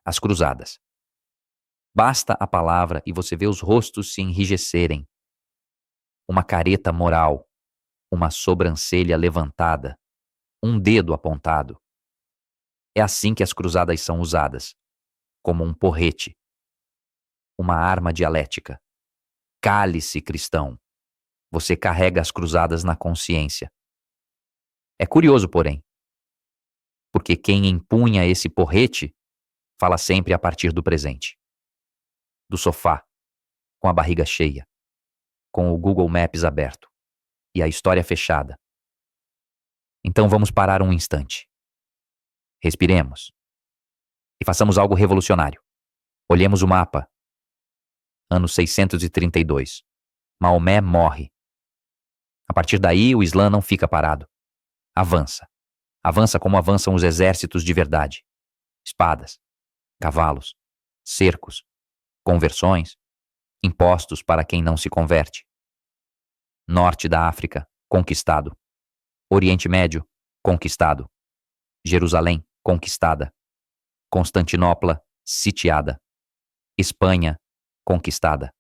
As cruzadas. Basta a palavra e você vê os rostos se enrijecerem. Uma careta moral, uma sobrancelha levantada, um dedo apontado. É assim que as cruzadas são usadas, como um porrete, uma arma dialética. Cale-se, cristão. Você carrega as cruzadas na consciência. É curioso, porém, porque quem empunha esse porrete fala sempre a partir do presente. Do sofá, com a barriga cheia, com o Google Maps aberto e a história fechada. Então vamos parar um instante. Respiremos e façamos algo revolucionário. Olhemos o mapa. Ano 632. Maomé morre. A partir daí, o Islã não fica parado. Avança. Avança como avançam os exércitos de verdade. Espadas, cavalos, cercos, conversões, impostos para quem não se converte. Norte da África, conquistado. Oriente Médio, conquistado. Jerusalém, conquistada. Constantinopla, sitiada. Espanha, conquistada.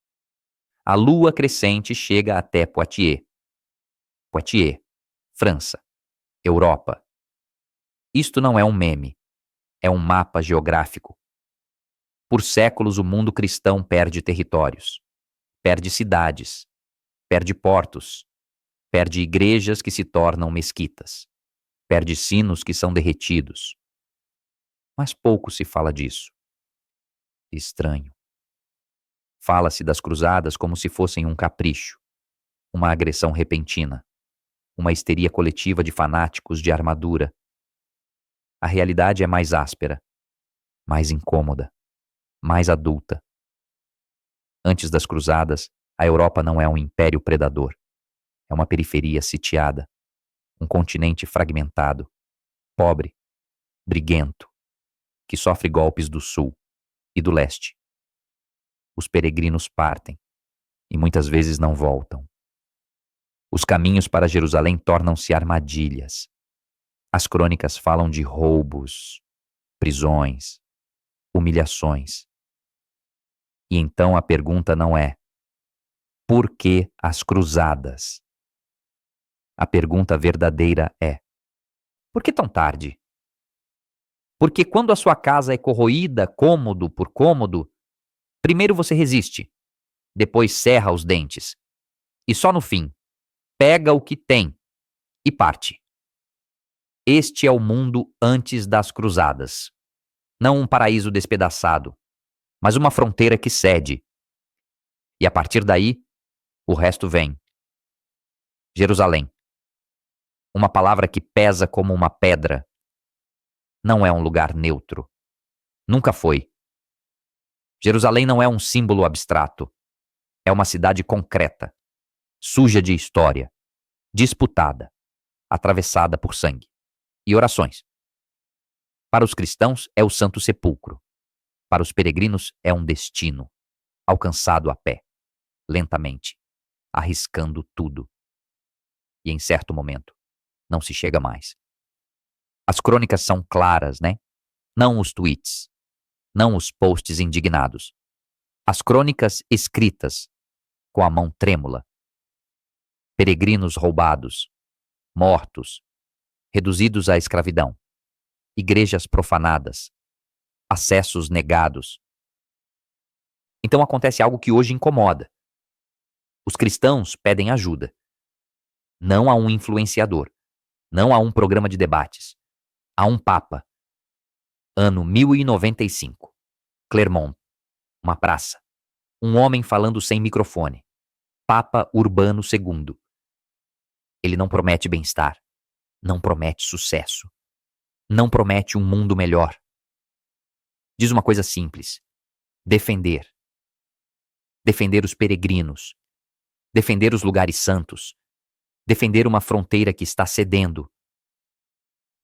A lua crescente chega até Poitiers. Poitiers, França, Europa. Isto não é um meme, é um mapa geográfico. Por séculos o mundo cristão perde territórios, perde cidades, perde portos, perde igrejas que se tornam mesquitas, perde sinos que são derretidos. Mas pouco se fala disso. Estranho. Fala-se das cruzadas como se fossem um capricho, uma agressão repentina, uma histeria coletiva de fanáticos de armadura. A realidade é mais áspera, mais incômoda, mais adulta. Antes das cruzadas, a Europa não é um império predador. É uma periferia sitiada, um continente fragmentado, pobre, briguento, que sofre golpes do sul e do leste. Os peregrinos partem e muitas vezes não voltam. Os caminhos para Jerusalém tornam-se armadilhas. As crônicas falam de roubos, prisões, humilhações. E então a pergunta não é: por que as cruzadas? A pergunta verdadeira é: por que tão tarde? Porque quando a sua casa é corroída cômodo por cômodo, primeiro você resiste, depois cerra os dentes, e só no fim, pega o que tem e parte. Este é o mundo antes das cruzadas. Não um paraíso despedaçado, mas uma fronteira que cede. E a partir daí, o resto vem. Jerusalém. Uma palavra que pesa como uma pedra. Não é um lugar neutro. Nunca foi. Jerusalém não é um símbolo abstrato. É uma cidade concreta, suja de história, disputada, atravessada por sangue e orações. Para os cristãos é o Santo Sepulcro. Para os peregrinos é um destino, alcançado a pé, lentamente, arriscando tudo. E em certo momento, não se chega mais. As crônicas são claras, né? Não os tweets, não os posts indignados. As crônicas escritas, com a mão trêmula. Peregrinos roubados, mortos, reduzidos à escravidão, igrejas profanadas, acessos negados. Então acontece algo que hoje incomoda. Os cristãos pedem ajuda. Não a um influenciador, não a um programa de debates, a um papa. Ano 1095. Clermont, uma praça. Um homem falando sem microfone. Papa Urbano II. Ele não promete bem-estar, não promete sucesso, não promete um mundo melhor. Diz uma coisa simples: defender. Defender os peregrinos. Defender os lugares santos. Defender uma fronteira que está cedendo.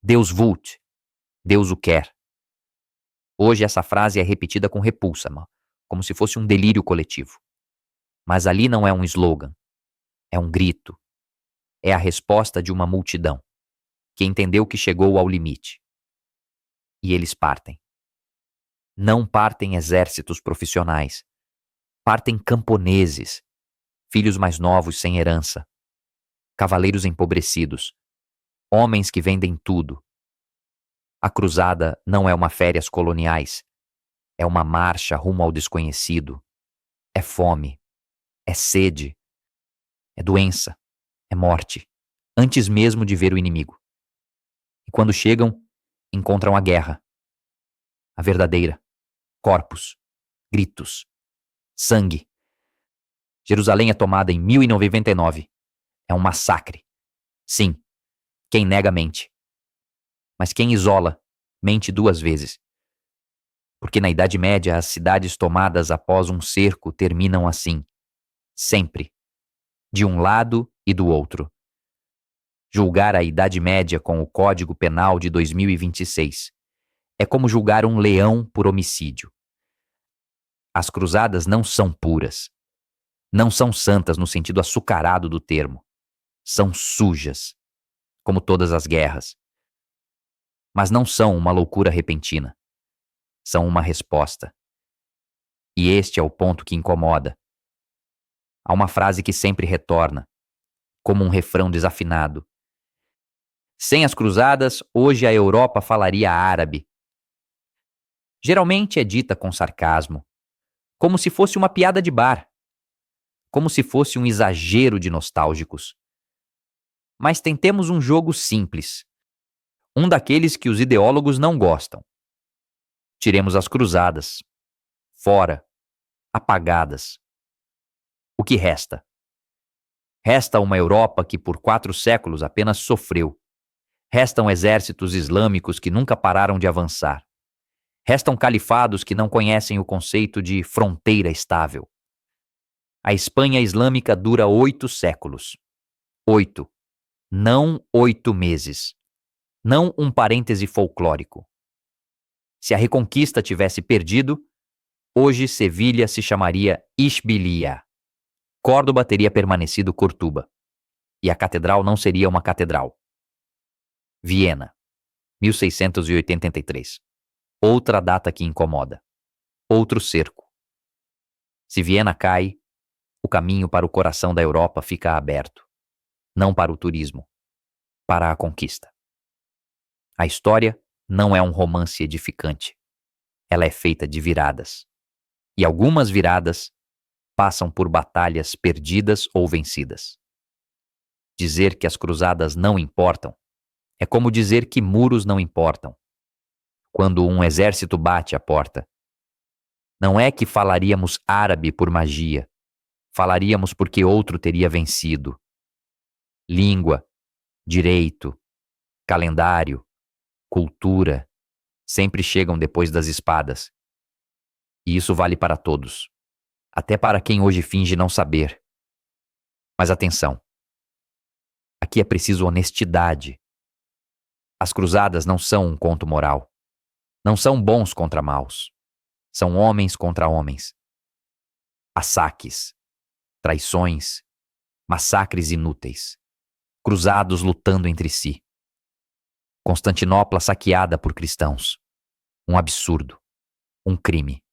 Deus vult. Deus o quer. Hoje essa frase é repetida com repulsa, como se fosse um delírio coletivo. Mas ali não é um slogan. É um grito. É a resposta de uma multidão que entendeu que chegou ao limite. E eles partem. Não partem exércitos profissionais. Partem camponeses, filhos mais novos sem herança, cavaleiros empobrecidos, homens que vendem tudo. A cruzada não é uma férias coloniais. É uma marcha rumo ao desconhecido. É fome. É sede. É doença. É morte. Antes mesmo de ver o inimigo. E quando chegam, encontram a guerra. A verdadeira. Corpos. Gritos. Sangue. Jerusalém é tomada em 1099. É um massacre. Sim. Quem nega mente. Mas quem isola, mente duas vezes. Porque na Idade Média as cidades tomadas após um cerco terminam assim. Sempre. De um lado e do outro. Julgar a Idade Média com o Código Penal de 2026 é como julgar um leão por homicídio. As cruzadas não são puras. Não são santas no sentido açucarado do termo. São sujas, como todas as guerras. Mas não são uma loucura repentina. São uma resposta. E este é o ponto que incomoda. Há uma frase que sempre retorna, como um refrão desafinado. Sem as cruzadas, hoje a Europa falaria árabe. Geralmente é dita com sarcasmo, como se fosse uma piada de bar, como se fosse um exagero de nostálgicos. Mas tentemos um jogo simples, um daqueles que os ideólogos não gostam. Tiremos as cruzadas. Fora. Apagadas. O que resta? Resta uma Europa que por 4 séculos apenas sofreu. Restam exércitos islâmicos que nunca pararam de avançar. Restam califados que não conhecem o conceito de fronteira estável. A Espanha islâmica dura 8 séculos. 8. Não 8 meses. Não um parêntese folclórico. Se a Reconquista tivesse perdido, hoje Sevilha se chamaria Ishbilia. Córdoba teria permanecido Cortuba. E a catedral não seria uma catedral. Viena, 1683. Outra data que incomoda. Outro cerco. Se Viena cai, o caminho para o coração da Europa fica aberto. Não para o turismo, para a conquista. A história não é um romance edificante. Ela é feita de viradas. E algumas viradas passam por batalhas perdidas ou vencidas. Dizer que as cruzadas não importam é como dizer que muros não importam. Quando um exército bate à porta, não é que falaríamos árabe por magia. Falaríamos porque outro teria vencido. Língua, direito, calendário, cultura, sempre chegam depois das espadas. E isso vale para todos. Até para quem hoje finge não saber. Mas atenção. Aqui é preciso honestidade. As cruzadas não são um conto moral. Não são bons contra maus. São homens contra homens. Há saques, traições, massacres inúteis. Cruzados lutando entre si. Constantinopla saqueada por cristãos. Um absurdo. Um crime.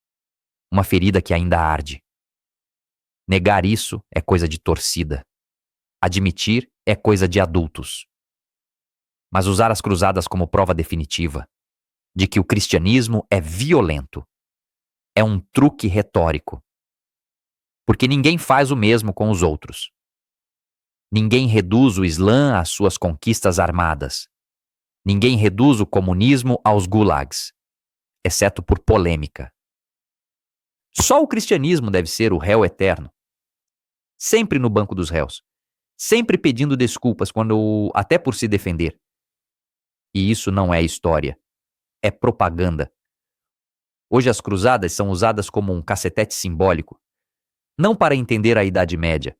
Uma ferida que ainda arde. Negar isso é coisa de torcida. Admitir é coisa de adultos. Mas usar as cruzadas como prova definitiva de que o cristianismo é violento é um truque retórico. Porque ninguém faz o mesmo com os outros. Ninguém reduz o Islã às suas conquistas armadas. Ninguém reduz o comunismo aos gulags, exceto por polêmica. Só o cristianismo deve ser o réu eterno. Sempre no banco dos réus. Sempre pedindo desculpas até por se defender. E isso não é história. É propaganda. Hoje as cruzadas são usadas como um cacetete simbólico. Não para entender a Idade Média,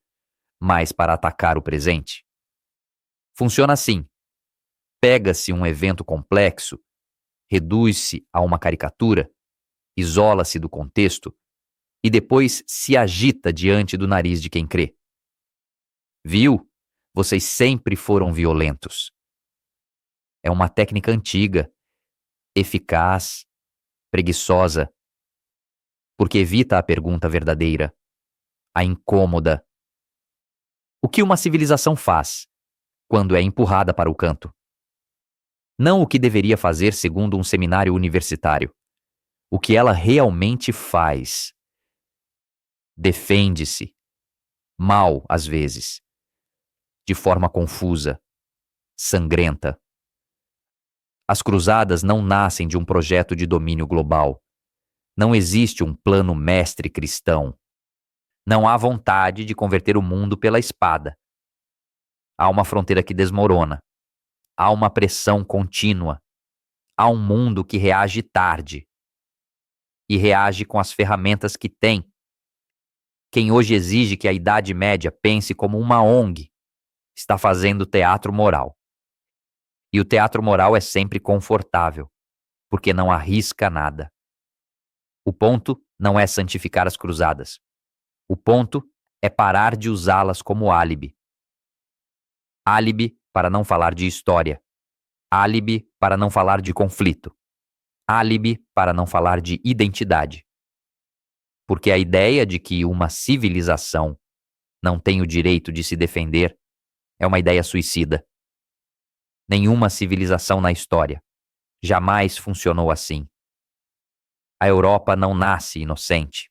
mas para atacar o presente. Funciona assim. Pega-se um evento complexo, reduz-se a uma caricatura, isola-se do contexto e depois se agita diante do nariz de quem crê. Viu? Vocês sempre foram violentos. É uma técnica antiga, eficaz, preguiçosa, porque evita a pergunta verdadeira, a incômoda. O que uma civilização faz quando é empurrada para o canto? Não o que deveria fazer segundo um seminário universitário. O que ela realmente faz. Defende-se, mal às vezes, de forma confusa, sangrenta. As cruzadas não nascem de um projeto de domínio global. Não existe um plano mestre cristão. Não há vontade de converter o mundo pela espada. Há uma fronteira que desmorona. Há uma pressão contínua. Há um mundo que reage tarde. E reage com as ferramentas que tem. Quem hoje exige que a Idade Média pense como uma ONG está fazendo teatro moral. E o teatro moral é sempre confortável, porque não arrisca nada. O ponto não é santificar as cruzadas. O ponto é parar de usá-las como álibi. Álibi para não falar de história. Álibi para não falar de conflito. Álibi para não falar de identidade. Porque a ideia de que uma civilização não tem o direito de se defender é uma ideia suicida. Nenhuma civilização na história jamais funcionou assim. A Europa não nasce inocente.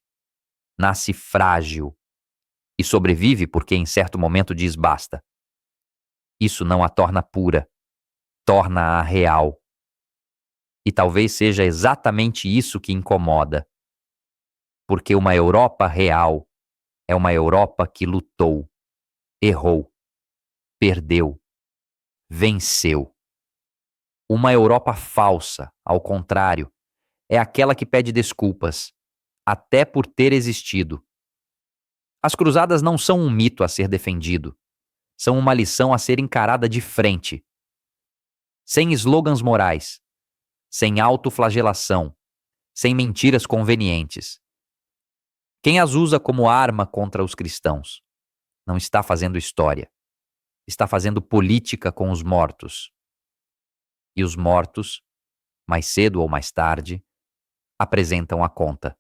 Nasce frágil. E sobrevive porque em certo momento diz basta. Isso não a torna pura. Torna-a real. E talvez seja exatamente isso que incomoda. Porque uma Europa real é uma Europa que lutou, errou, perdeu, venceu. Uma Europa falsa, ao contrário, é aquela que pede desculpas, até por ter existido. As cruzadas não são um mito a ser defendido, são uma lição a ser encarada de frente. Sem slogans morais, sem autoflagelação, sem mentiras convenientes. Quem as usa como arma contra os cristãos não está fazendo história, está fazendo política com os mortos. E os mortos, mais cedo ou mais tarde, apresentam a conta.